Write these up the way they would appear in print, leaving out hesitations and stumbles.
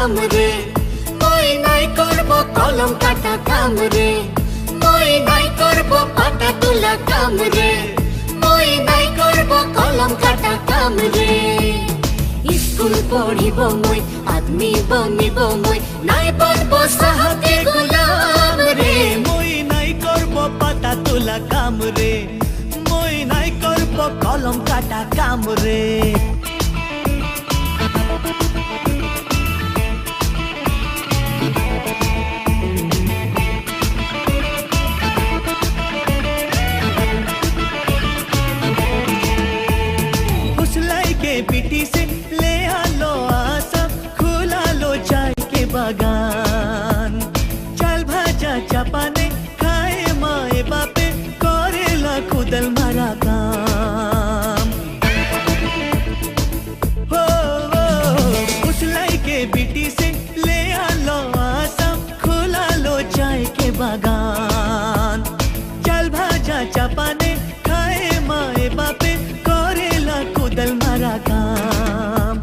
কাম রে, মই নাই করব কলম কাটা কাম রে, মই নাই করব পাতা তোলা কাম রে, মই নাই করব কলম কাটা কাম রে। স্কুল পড়িব মই, আদমি বনিব মই, নাই বনব সাহাতে গোলাম রে, মই নাই করব পাতা তোলা কাম রে, মই নাই করব কলম কাটা কাম রে। पीटी से ले आलो आसम, खुला लो चाय के बागान, चल भाजा चपाने खाए माए बापे, करेला खुदल मारा काम। हो उछलाई के पीटी से ले आलो आसम, खुला लो चाय के बागान, चल भाजा चपाने खाए माए बापे, करेला खुदल मारा काम।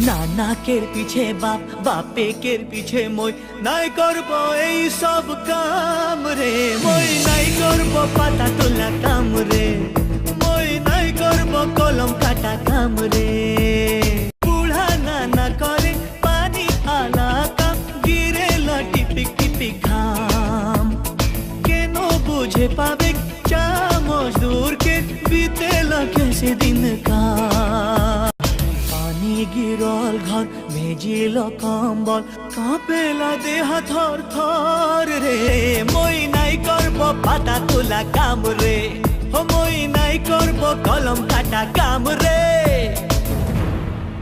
नाना केर पीछे बाप, बापे केर पीछे মই, নাই করব এই সব কাম রে, মই নাই করব পাতা তোলা কাম রে, মই নাই করব কলম কাটা কাম রে। বুড়া নানা করে পানি আলা কাম, গিরেলা টিপিক টিপিক ঘাম, কেন বুঝে পাবে চা মজদুর के बीतेला कैसे दिन का। पानी गिरल घर भेजिल कम्बल, कापेला देह थर थर रे, মই নাই করব পাতা তোলা কাম রে, মই নাই করব কলম কাটা কাম রে।